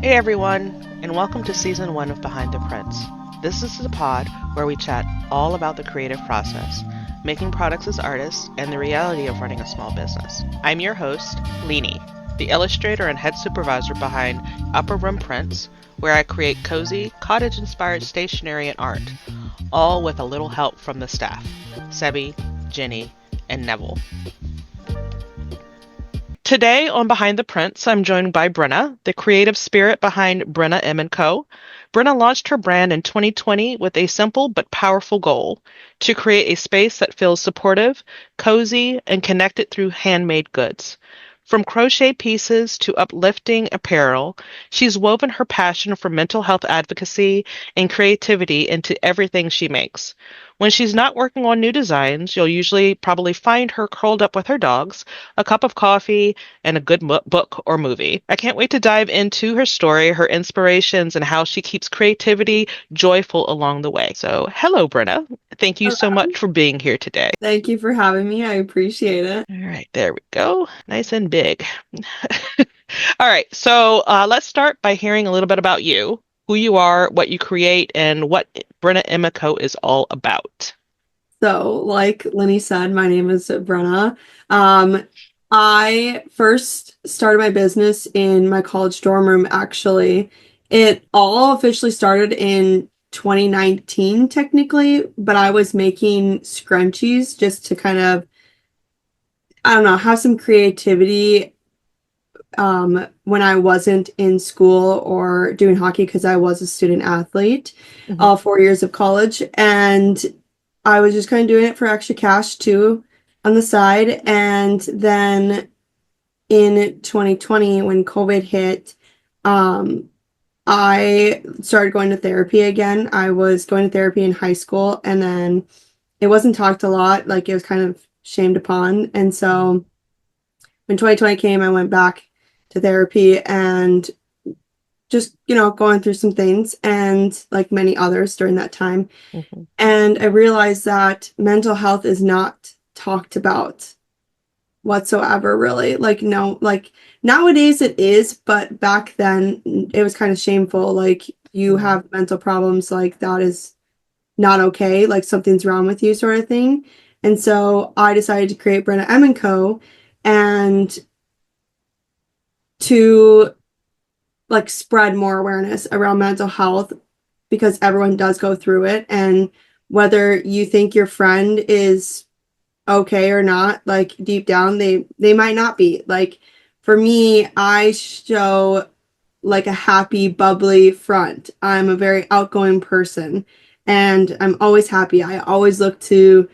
Hey everyone, and welcome to season 1 of Behind the Prints. This is the pod where we chat all about the creative process, making products as artists, and the reality of running a small business. I'm your host, Leanie, the illustrator and head supervisor behind Upper Room Prints, where I create cozy, cottage-inspired stationery and art, all with a little help from the staff, Sebi, Jenny, and Neville. Today on Behind the Prints, I'm joined by Brenna, the creative spirit behind Brenna M&Co. Brenna launched her brand in 2020 with a simple but powerful goal: to create a space that feels supportive, cozy, and connected through handmade goods. From crochet pieces to uplifting apparel, she's woven her passion for mental health advocacy and creativity into everything she makes. When she's not working on new designs, you'll usually probably find her curled up with her dogs, a cup of coffee, and a good book or movie. I can't wait to dive into her story, her inspirations, and how she keeps creativity joyful along the way. So, hello, Brenna. Thank you so Hello. much for being here today. Thank you for having me. I appreciate it. All right, there we go. Nice and big. All right, so let's start by hearing a little bit about you, who you are, what you create, and what Brenna Emiko is all about. So, like Lenny said, my name is Brenna. Um, I first started my business in my college dorm room, actually. It all officially started in 2019, technically, but I was making scrunchies just to kind of, I don't know, have some creativity when I wasn't in school or doing hockey because I was a student athlete Mhm. all 4 years of college. And I was just kind of doing it for extra cash too on the side. And then in 2020, when COVID hit, um, I started going to therapy again. I was going to therapy in high school, and then it wasn't talked a lot, like it was kind of shamed upon. And so when 2020 came, I went back to therapy and just, going through some things and like many others during that time. Mhm. And I realized that mental health is not talked about whatsoever, really. Like, no, like nowadays it is, but back then it was kind of shameful. Like, you Mhm. have mental problems, like, that is not okay. Like, something's wrong with you, sort of thing. And so I decided to create Brenna M& Co. and to like spread more awareness around mental health because everyone does go through it. And whether you think your friend is okay or not, like deep down, they might not be. Like for me, I show like a happy, bubbly front. I'm a very outgoing person and I'm always happy. I always look to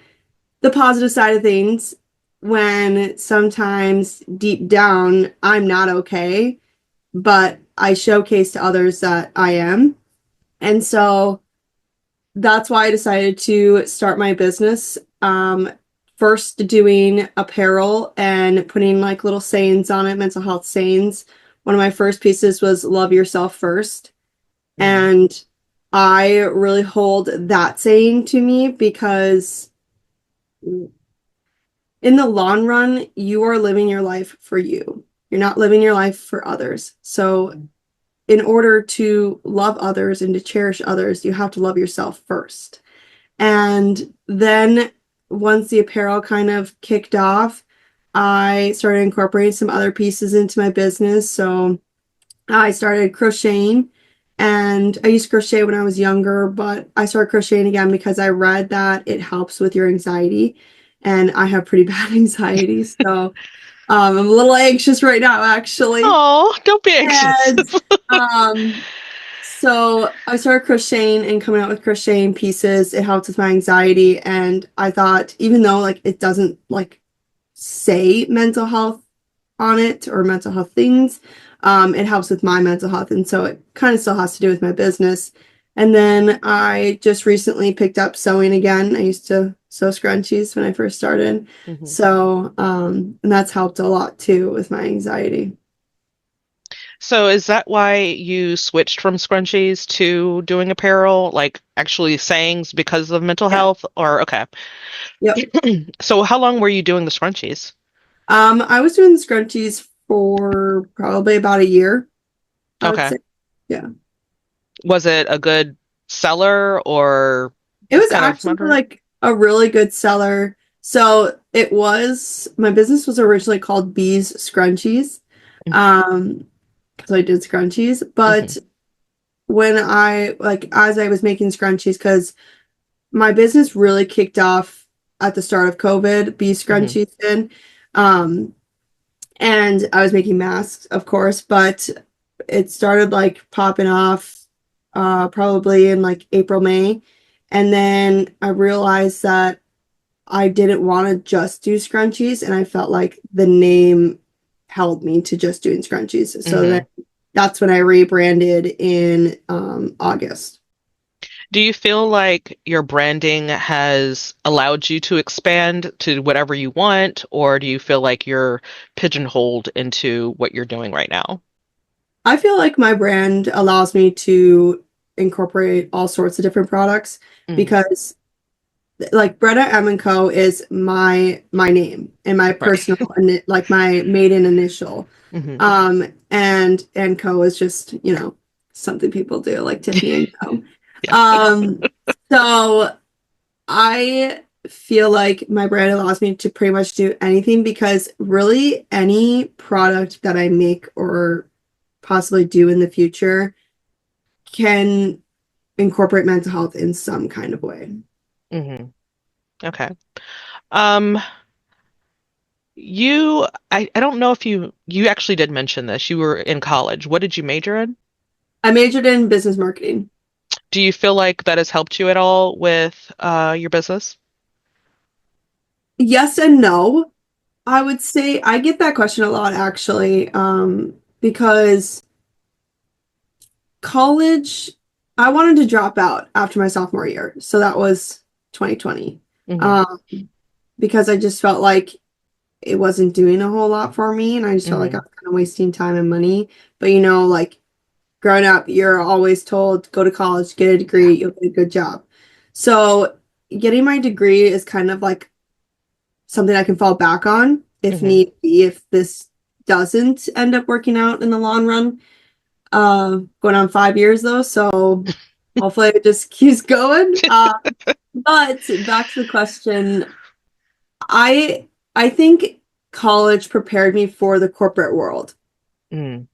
the positive side of things when sometimes deep down I'm not okay, but I showcase to others that I am. And so that's why I decided to start my business. First, doing apparel and putting like little sayings on it, mental health sayings. One of my first pieces was love yourself first. Mhm. And I really hold that saying to me because in the long run, you are living your life for you. You're not living your life for others. So in order to love others and to cherish others, you have to love yourself first. And then once the apparel kind of kicked off, I started incorporating some other pieces into my business. So I started crocheting, and I used to crochet when I was younger, but I started crocheting again because I read that it helps with your anxiety. And I have pretty bad anxiety. So I'm a little anxious right now, actually. Oh, don't be anxious. And um, so I started crocheting and coming out with crocheting pieces. It helped with my anxiety. And I thought, even though like it doesn't like say mental health on it or mental health things, it helps with my mental health. And so it kind of still has to do with my business. And then I just recently picked up sewing again. I used to sew scrunchies when I first started. Mhm. So, and that's helped a lot too with my anxiety. So is that why you switched from scrunchies to doing apparel, like actually sayings because of mental Yeah. health? Or okay. Yep. So how long were you doing the scrunchies? I was doing the scrunchies for probably about a year, I would Okay. say. Yeah. Was it a good seller or It just was kind of actually moderate? like a really good seller. So it was, my business was originally called Bees Scrunchies. Um, so I did scrunchies, Mm-hmm. but when I like as I was making scrunchies, because my business really kicked off at the start of COVID, Bee Mm-hmm. Scrunchies did. Um, and I was making masks, of course, but it started like popping off probably in like April, May. And then I realized that I didn't want to just do scrunchies, and I felt like the name held me to just doing scrunchies. So then Mm-hmm. that's when I rebranded in August. Do you feel like your branding has allowed you to expand to whatever you want, or do you feel like you're pigeonholed into what you're doing right now? I feel like my brand allows me to incorporate all sorts of different products Mm, because like Brenna M & Co is my name and my right. personal like my maiden initial. Hmm. And Co is just, something people do like Tiffany and Co. Yeah. Um so I feel like my brand allows me to pretty much do anything because really any product that I make or possibly do in the future can incorporate mental health in some kind of way. Hmm. Okay. Um, I don't know if you actually did mention this. You were in college. What did you major in? I majored in business marketing. Do you feel like that has helped you at all with your business? Yes and no. I would say I get that question a lot actually, because college, I wanted to drop out after my sophomore year. So that was 2020. Hmm. Um, because I just felt like it wasn't doing a whole lot for me and I just felt like I Hmm. was kind of wasting time and money. But like growing up, you're always told go to college, get a Yeah. degree, you'll get a good job. So getting my degree is kind of like something I can fall back on if Hmm. need be, if this doesn't end up working out in the long run. Going on 5 years though, so hopefully it just keeps going. But back to the question, I think college prepared me for the corporate world, Mm.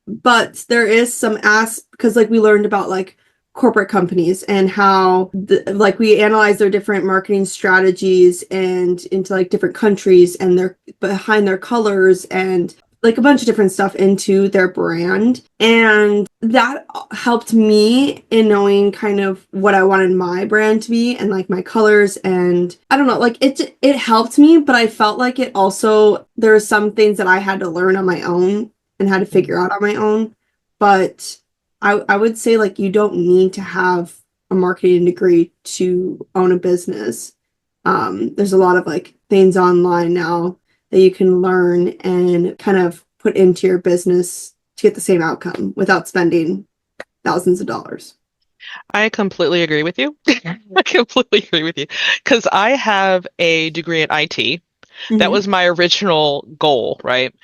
but there is some because like we learned about like corporate companies and how like we analyze their different marketing strategies and into like different countries and their behind their colors and like a bunch of different stuff into their brand, and that helped me in knowing kind of what I wanted my brand to be and like my colors, and I don't know, like it helped me, but I felt like it also there were some things that I had to learn on my own and how to figure Mm. out on my own. But I would say like you don't need to have a marketing degree to own a business. There's a lot of like things online now that you can learn and kind of put into your business to get the same outcome without spending thousands of dollars. I completely agree with you. I completely agree with you. Because I have a degree in IT. That Hmm. was my original goal, right?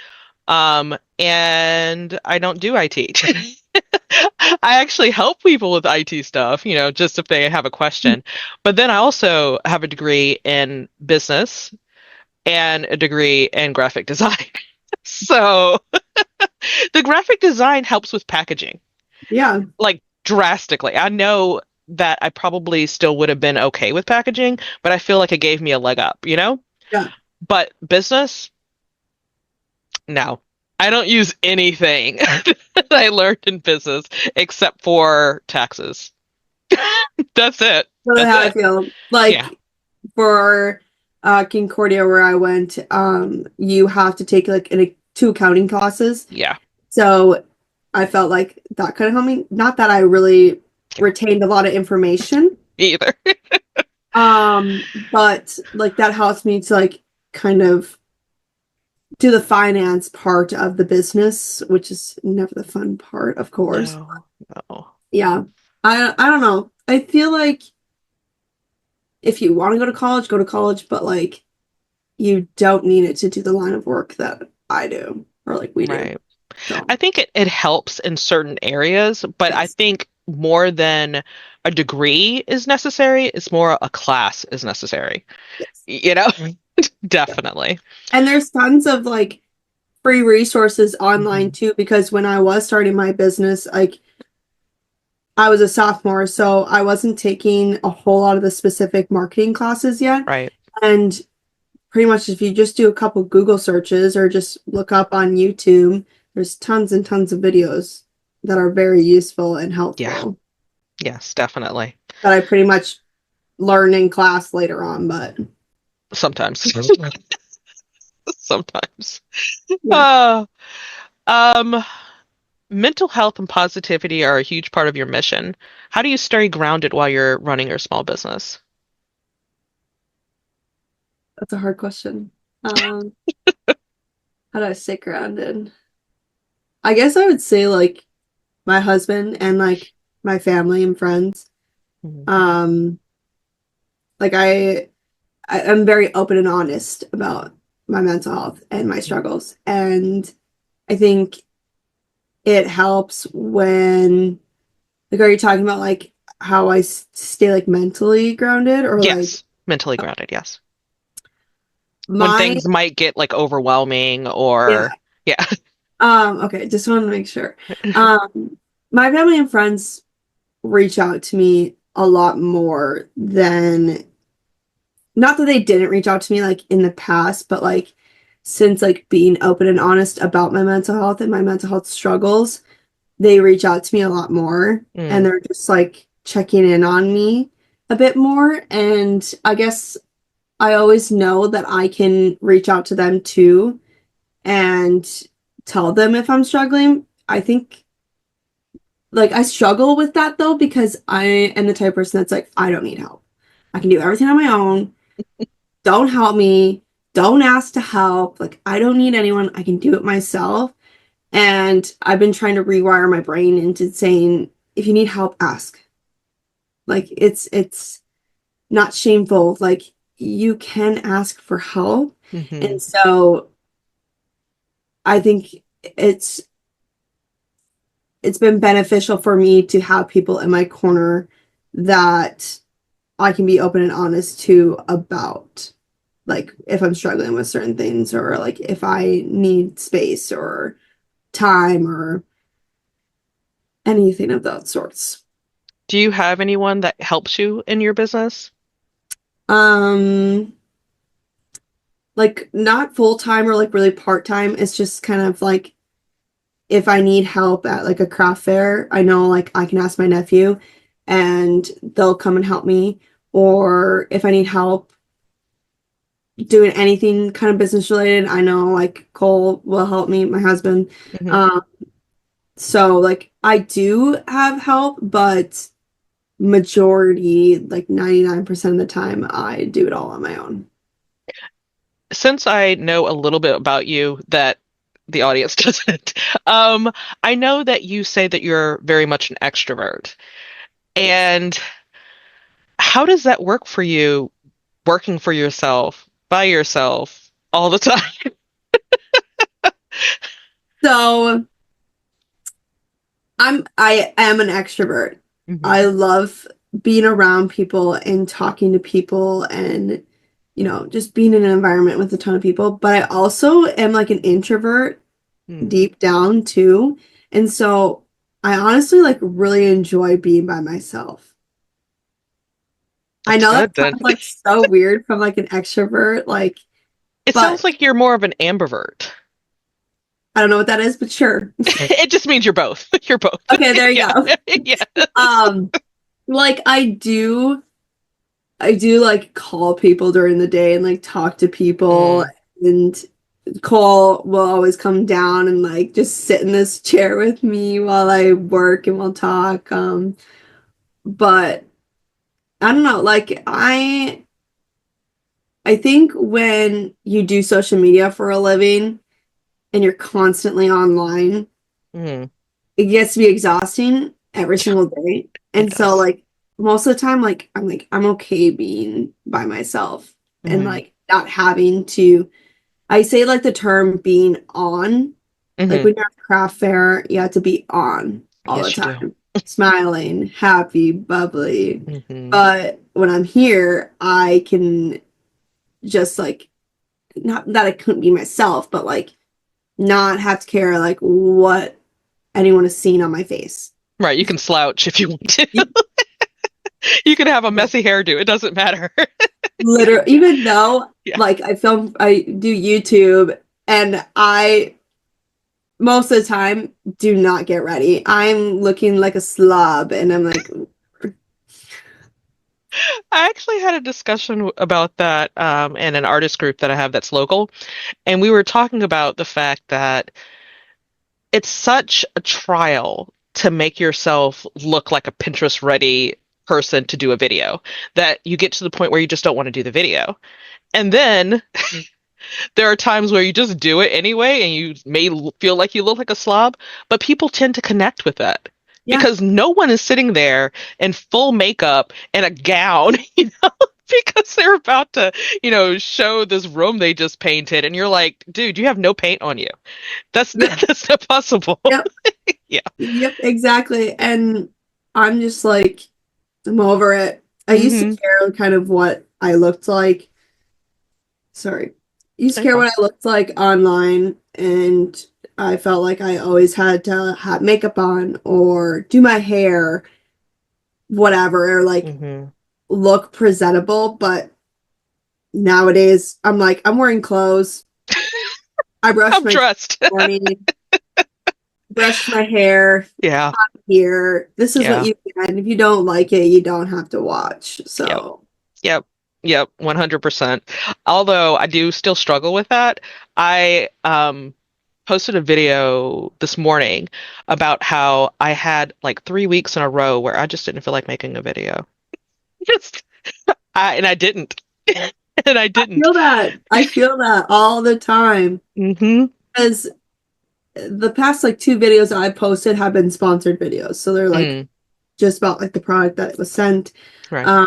And I don't do IT. I actually help people with IT stuff, just if they have a question. But then I also have a degree in business and a degree in graphic design. So the graphic design helps with packaging, Yeah, like drastically. I know that I probably still would have been okay with packaging, but I feel like it gave me a leg up? yeah. But business, no. I don't use anything that I learned in business except for taxes. That's it. Really That's how I it. feel. Yeah. Like for Concordia where I went, you have to take like two accounting classes. Yeah. So I felt like that kind of helped me. Not that I really Yeah. retained a lot of information, Either. but like that helps me to like kind of do the finance part of the business, which is never the fun part, of course. No. No. Yeah. I don't know. I feel like if you want to go to college, but like you don't need it to do the line of work that I do or like we do. Right. So, I think it helps in certain areas, but I yes, think more than a degree is necessary, it's more a class is necessary. yes. You know? Yeah. Definitely. And there's tons of like free resources online Hmm. too, because when I was starting my business, like I was a sophomore, so I wasn't taking a whole lot of the specific marketing classes yet. Right. And pretty much if you just do a couple Google searches or just look up on YouTube, there's tons and tons of videos that are very useful and Yeah. helpful Yes, definitely. that I pretty much learned in class later on. But Sometimes. Sometimes. yeah, Uh, um, mental health and positivity are a huge part of your mission. How do you stay grounded while you're running your small business? that's a hard question. How do I stay grounded? I guess I would say like my husband and like my family and friends. Mhm. Um, like I am very open and honest about my mental health and my struggles. And I think it helps when, like, are you talking about like how I stay like mentally grounded or like Yes, mentally grounded, yes. When my, things might get like overwhelming yeah. or yeah. Okay, just want to make sure. My family and friends reach out to me a lot more than, not that they didn't reach out to me like in the past, but like since like being open and honest about my mental health and my mental health struggles, they reach out to me a lot more and Mm, they're just like checking in on me a bit more. And I guess I always know that I can reach out to them too and tell them if I'm struggling. I think like I struggle with that though because I am the type of person that's like, I don't need help. I can do everything on my own. Don't help me. Don't ask to help. Like, I don't need anyone. I can do it myself. And I've been trying to rewire my brain into saying, if you need help, ask. Like, it's not shameful. Like, you can ask for help. hmm. And so I think it's it's been beneficial for me to have people in my corner that I can be open and honest to about like if I'm struggling with certain things or like if I need space or time or anything of that sorts. Do you have anyone that helps you in your business? Um, like not full time or like really part time. It's just kind of like if I need help at like a craft fair, I know like I can ask my nephew and they'll come and help me. Or if I need help doing anything kind of business related, I know like Cole will help me, my husband. Hmm. Um, so like I do have help, but majority, like 99% of the time, I do it all on my own. Since I know a little bit about you that the audience doesn't, I know that you say that you're very much an extrovert. Yes. And how does that work for you, working for yourself, by yourself, all the time? So I am an extrovert. I Hmm. love being around people and talking to people and just being in an environment with a ton of people. But I also am like an introvert Hmm. deep down too. And so I honestly like really enjoy being by myself. I That's know that good then. sounds like so weird from like an extrovert, like, It sounds but like you're more of an ambivert. I don't know what that is, but sure. It just means you're both. You're both. Okay, there you Yeah. go. Yes. Um, like I do like call people during the day and like talk to people Mm. and Cole will always come down and like just sit in this chair with me while I work and we'll talk. But I don't know, like I think when you do social media for a living and you're constantly online, Mm. it gets to be exhausting every Yeah, single day. it And so does. like most of the time like I'm okay being by myself and Mm. like not having to, I say like the term being on. Like Hmm. when you're at a craft fair, you have to be on all the Yes, you do. time, smiling, happy, bubbly. Hmm. But when I'm here, I can just like, not that I couldn't be myself, but like not have to care like what anyone has seen on my face. Right, you can slouch if you want to. You- You can have a messy hairdo. It doesn't matter. Literally, even though Yeah. like I do YouTube and I most of the time do not get ready. I'm looking like a slob and I'm like, I actually had a discussion about that in an artist group that I have that's local, and we were talking about the fact that it's such a trial to make yourself look like a Pinterest ready person to do a video that you get to the point where you just don't want to do the video. And then there are times where you just do it anyway and you may feel like you look like a slob, but people tend to connect with that yeah, because no one is sitting there in full makeup and a gown, because they're about to, show this room they just painted and you're like, dude, you have no paint on you. That's yeah, that's not possible. yep, Yeah. yep, exactly. And I'm just like, I'm over it. I used to Hmm. care kind of what I looked like. Sorry. Used to You're care fine. what I looked like online, and I felt like I always had to have makeup on or do my hair, whatever, or like Hmm. look presentable. But nowadays, I'm like, I'm wearing clothes. I brushed I'm my teeth dressed. this morning, brushed my hair Yeah. here. This is what Yeah. you get. And if you don't like it, you don't have to watch. Yep. So, Yep. Yep. 100%. Although I do still struggle with that. I posted a video this morning about how I had like 3 weeks in a row where I just didn't feel like making a video. Just and I didn't. And I didn't. I feel that all the time Hmm. because the past like two videos I posted have been sponsored videos. So they're like Mm, just about like the product that was sent. right.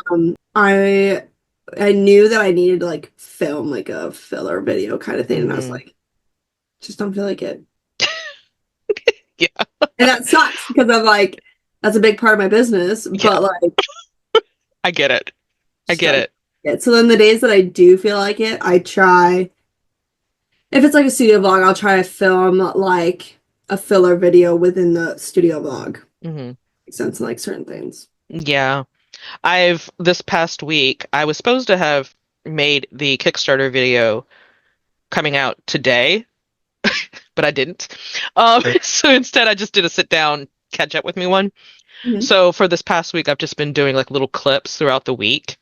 I knew that I needed to like film like a filler video kind of thing, and I was Hmm. like, just don't feel like it. Yeah. And that sucks because I'm like, that's a big part of my business, Yeah. but like, I get it. I just get don't it. get it. So then the days that I do feel like it, I try. If it's like a studio vlog, I'll try to film like a filler video within the studio vlog. Hmm. Makes sense in like certain things. Yeah. This past week, I was supposed to have made the Kickstarter video coming out today, but I didn't. So instead, I just did a sit down, catch up with me one. Mhm. So for this past week, I've just been doing like little clips throughout the week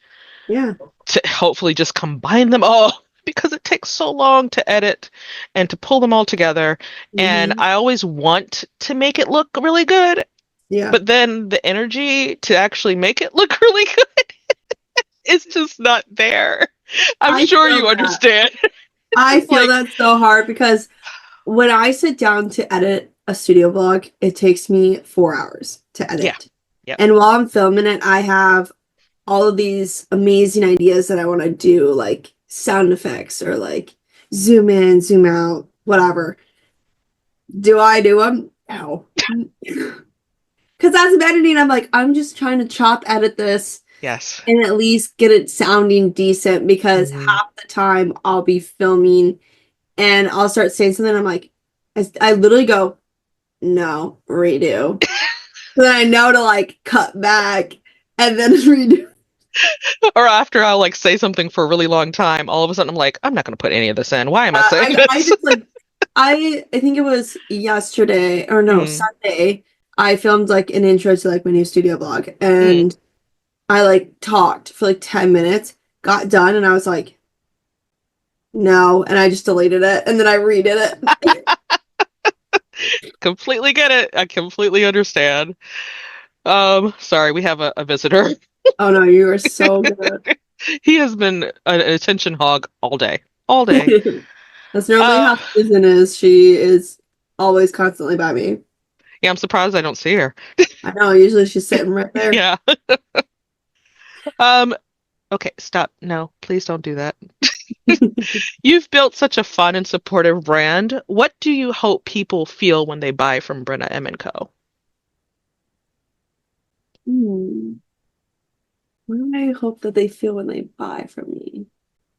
Yeah. to hopefully just combine them all because it takes so long to edit and to pull them all together. And Hmm. I always want to make it look really good, Yeah. but then the energy to actually make it look really good is just not there. I'm I sure feel you that. understand. I feel Like, that so hard because when I sit down to edit a studio vlog, it takes me 4 hours to yeah, edit. yep. And while I'm filming it, I have all of these amazing ideas that I want to do, like sound effects or like zoom in, zoom out, whatever. Do I do them? No. Because as I'm editing, I'm like, I'm just trying to chop edit this Yes. and at least get it sounding decent because Hmm. half the time I'll be filming and I'll start saying something. I'm like, I literally go, no, redo. So then I know to like cut back and then redo. Or after I'll like say something for a really long time, all of a sudden I'm like, I'm not going to put any of this in. Why am I saying I this? just like I think it was yesterday or no Mm, Sunday. I filmed like an intro to like my new studio vlog mm. and I like talked for like 10 minutes, got done, and I was like, no, and I just deleted it and then I redid it. Completely get it. I completely understand. Sorry, we have a visitor. Oh no, you are so good. He has been an attention hog all day. All day. That's normally Uh, how Susan is. She is always constantly by me. yeah, I'm surprised I don't see her. I know, usually she's sitting right there. Yeah. Um, okay, stop. No, please don't do that. You've built such a fun and supportive brand. What do you hope people feel when they buy from Brenna M and Co? Hmm. What do I hope that they feel when they buy from me?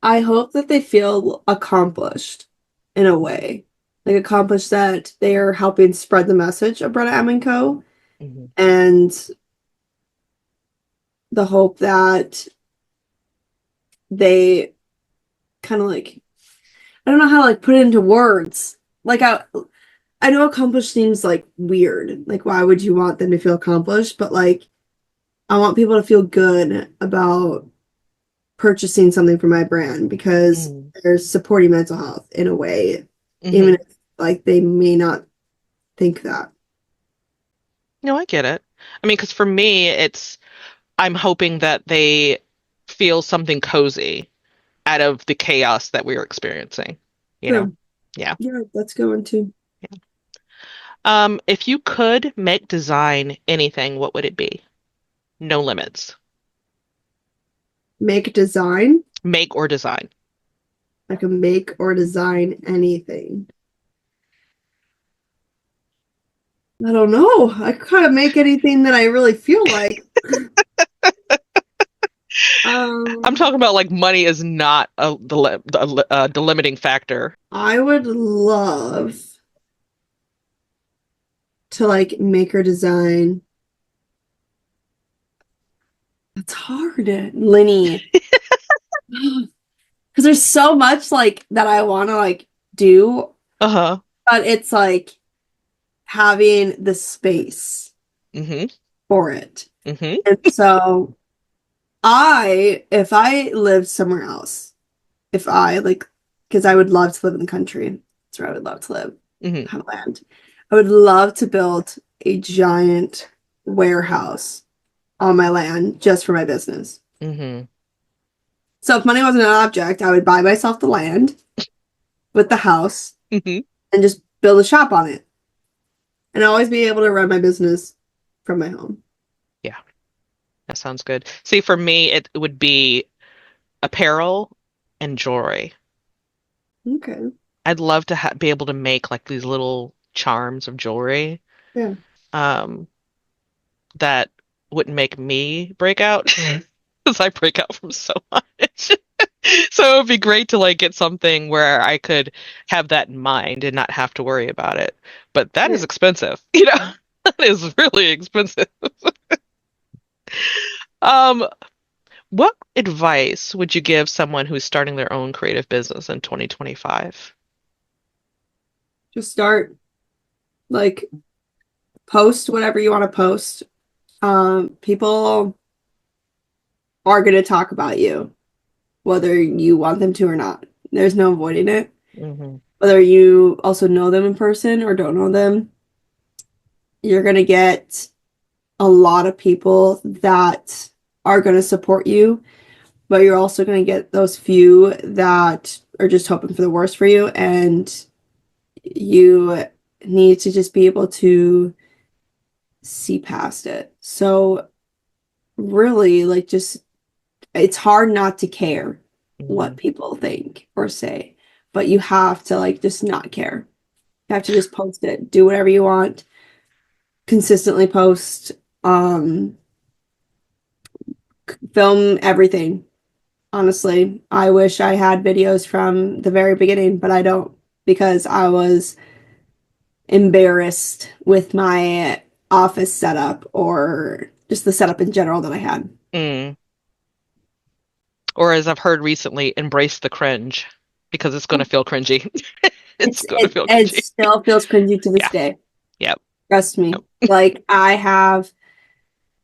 I hope that they feel accomplished in a way. Like accomplished that they are helping spread the message of Brenna M and Co. Hmm. And the hope that they kind of like I don't know how to like put it into words. Like I know accomplished seems like weird. Like why would you want them to feel accomplished? But like I want people to feel good about purchasing something from my brand because Hmm. they're supporting mental health in a way, even Hmm. if like they may not think that. No, I get it. I mean, because for me, I'm hoping that they feel something cozy out of the chaos that we are experiencing, you know? True. Yeah. Yeah, that's going to If you could make design anything, what would it be? No limits. make a design. Make or design. I can make or design anything. I don't know. I kind of make anything that I really feel like. I'm Um, talking about like money is not the limiting factor. I would love to like make or design. It's hard, Lenny, because there's so much like that I want to like do, Uh-huh. but it's like having the space Mm-hmm. for it. Mm-hmm. And so if I lived somewhere else, if I like, because I would love to live in the country. That's where I would love to live, Mm-hmm. have land. I would love to build a giant warehouse on my land just for my business. Mm-hmm. So if money wasn't an object, I would buy myself the land with the house Mm-hmm. and just build a shop on it and always be able to run my business from my home. Yeah, that sounds good. See, for me, it would be apparel and jewelry. Okay. I'd love to be able to make like these little charms of jewelry. Yeah. Um, that wouldn't make me break out because I break out from so much. So it would be great to like get something where I could have that in mind and not have to worry about it. But that Yeah. is expensive, you know. That is really expensive. Um, what advice would you give someone who's starting their own creative business in 2025? Just start like post whatever you want to post. People are going to talk about you, whether you want them to or not. There's no avoiding it. Hmm. Whether you also know them in person or don't know them, you're going to get a lot of people that are going to support you, but you're also going to get those few that are just hoping for the worst for you. And you need to just be able to see past it. So, really, like, just it's hard not to care what Hmm. people think or say, but you have to, like, just not care. You have to just post it, do whatever you want, consistently post, um, film everything. Honestly, I wish I had videos from the very beginning, but I don't because I was embarrassed with my office setup or just the setup in general that I had. Mm. Or as I've heard recently, embrace the cringe because it's going to feel cringy. It's going to feel It cringy. still feels cringy to this Yeah. day. Yep. Trust me. Like I have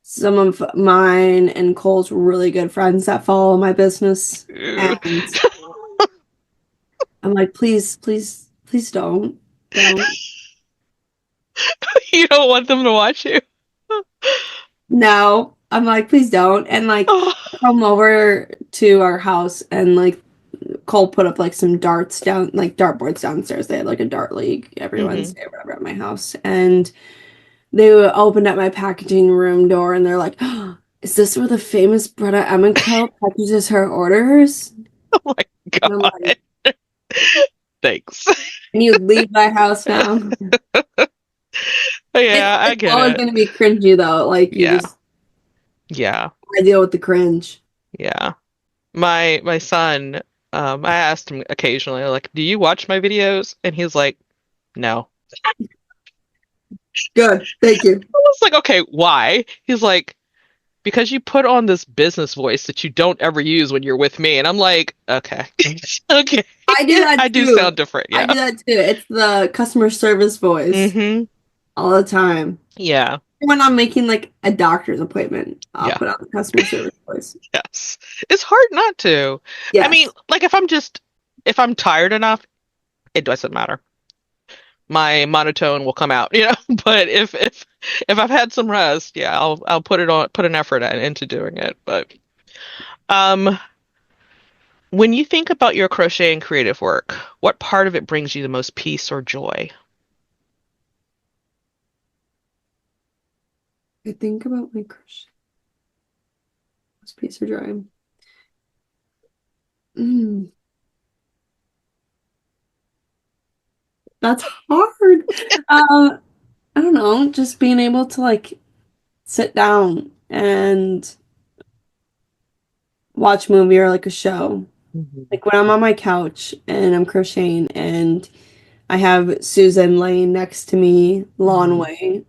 some of mine and Cole's really good friends that follow my business, Yep. and I'm like, please, please, please don't. You don't want them to watch you. No, I'm like, please don't. And like, Oh. come over to our house and like Cole put up like some darts down, like dartboards downstairs. They had like a dart league every Hmm. Wednesday or whatever at my house. And they opened up my packaging room door and they're like, oh, is this where the famous Brenna M& Co. packages her orders? Oh my And I'm God. like, Thanks. can you leave my house now? Yeah, I It's get always it. gonna be cringy though. Like you Yeah. just Yeah. I deal with the cringe. Yeah. My son, I asked him occasionally, like, do you watch my videos? And he's like, no. Good. Thank you. I was like, okay, why? He's like, because you put on this business voice that you don't ever use when you're with me. And I'm like, okay. Okay. I do that I do too. sound different, I yeah. do that too. It's the customer service voice Hmm. all the time. Yeah. When I'm making like a doctor's appointment, I'll Yeah. put on the customer service voice. Yes. It's hard not to. I mean, Yes. like if I'm tired enough, it doesn't matter. My monotone will come out, you know. But if I've had some rest, yeah, I'll put an effort into doing it. But um when you think about your crochet and creative work, what part of it brings you the most peace or joy? I think about my crush. This piece of drawing. Mm, that's hard. I don't know, just being able to like sit down and watch a movie or like a show. Mhm. Like when I'm on my couch and I'm crocheting and I have Susan laying next to me, lawn Mhm. way,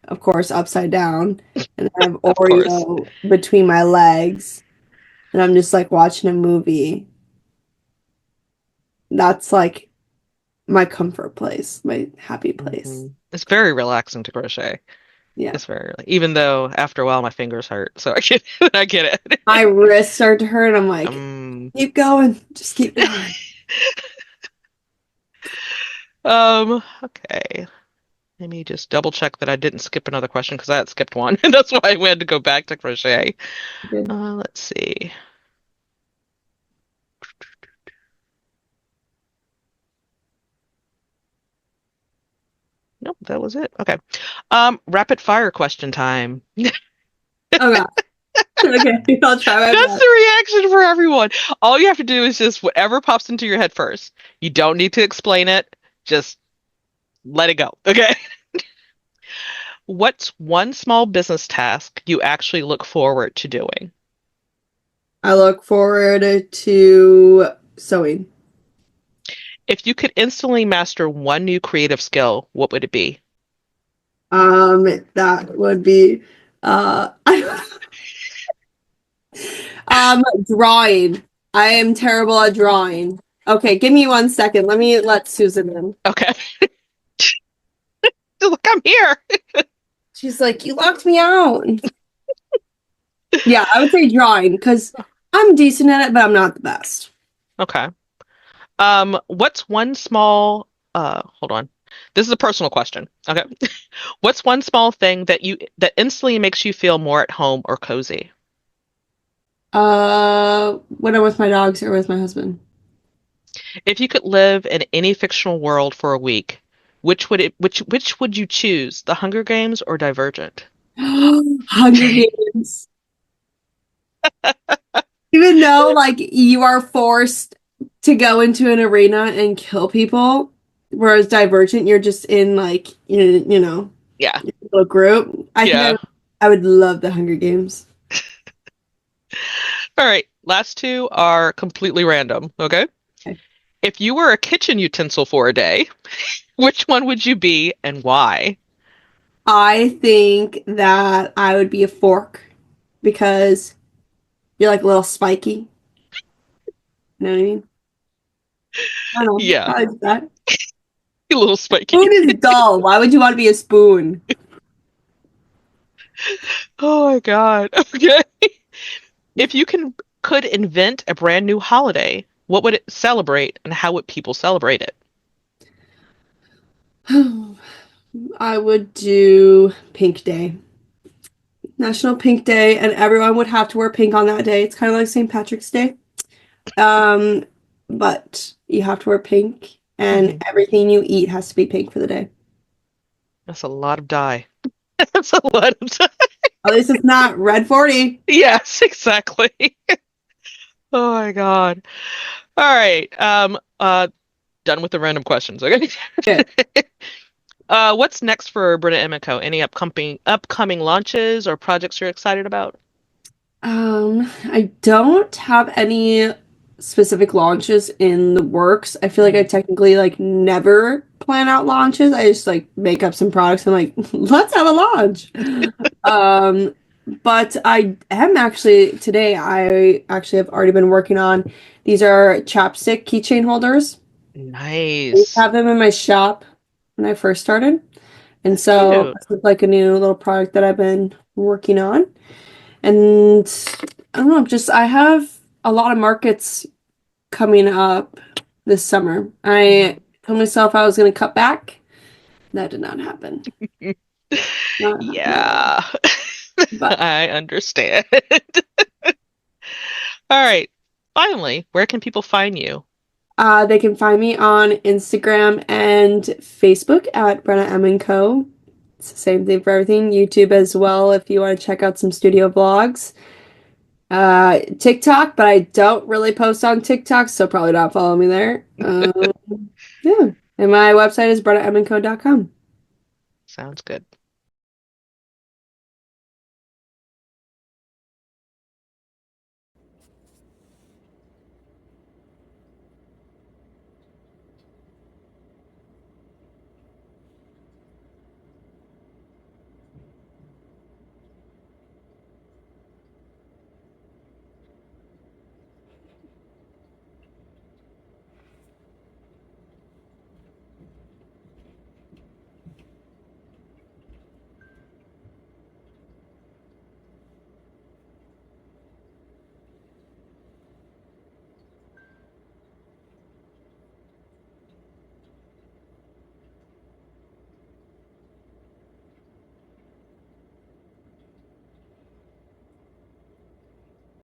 of course, upside down, and I have Of course. Oreo between my legs, and I'm just like watching a movie. That's like my comfort place, my happy place. It's very relaxing to crochet. Yeah. It's very, even though after a while my fingers hurt, so I get it. I get My it. wrists start to hurt. I'm like, Um, keep going, just keep going. okay. Let me just double check that I didn't skip another question because I had skipped one. And that's why we had to go back to crochet. Good. Let's see. Nope, that was it. Okay. Rapid fire question time. Oh God. Okay, I'll try my That's best. the reaction for everyone. All you have to do is just whatever pops into your head first. You don't need to explain it. Just let it go. Okay. What's one small business task you actually look forward to doing? I look forward to sewing. If you could instantly master one new creative skill, what would it be? That would be uh drawing. I am terrible at drawing. Okay, give me 1 second. Let me let Susan in. Okay. Look, I'm here. She's like, you locked me out. Yeah, I would say drawing because I'm decent at it, but I'm not the best. Okay. What's one small hold on. This is a personal question. Okay. What's one small thing that instantly makes you feel more at home or cozy? When I'm with my dogs or with my husband. If you could live in any fictional world for a week, which would you choose? The Hunger Games or Divergent? Hunger Games. Even though like you are forced to go into an arena and kill people, whereas Divergent, you're just in like you know Yeah. your little group. I think Yeah. I would love the Hunger Games. All right. Last two are completely random. Okay. Okay. If you were a kitchen utensil for a day, which one would you be and why? I think that I would be a fork because you're like a little spiky. You know what I mean? I don't know. Yeah, How is that? a little spiky. Spoon is dull. Why would you want to be a spoon? Oh my God. Okay. If you could invent a brand new holiday, what would it celebrate and how would people celebrate it? I would do Pink Day. National Pink Day, and everyone would have to wear pink on that day. It's kind of like St. Patrick's Day. Um, but you have to wear pink, and Hmm. everything you eat has to be pink for the day. That's a lot of dye. That's a lot of dye. At least it's not red 40. Yes, exactly. Oh my God. All right. Done with the random questions. Okay. Okay. What's next for Brenna Emiko? Any upcoming launches or projects you're excited about? I don't have any specific launches in the works. I feel like I Mhm. technically like never plan out launches. I just like make up some products and like, let's have a launch. Um, but I am actually today I actually have already been working on these are chapstick keychain holders. I used to Nice. have them in my shop when I first started. And That's so cute. this is like a new little product that I've been working on. And I don't know, just I have a lot of markets coming up this summer. I Mhm. told myself I was going to cut back. That did not happen. Not at all. Yeah. But I understand. All right. Finally, where can people find you? they can find me on Instagram and Facebook at Brenna M and Co. It's the same thing for everything. YouTube as well if you want to check out some studio vlogs. TikTok, but I don't really post on TikTok, so probably not follow me there. Yeah. And my website is brennaeminco.com. Sounds good.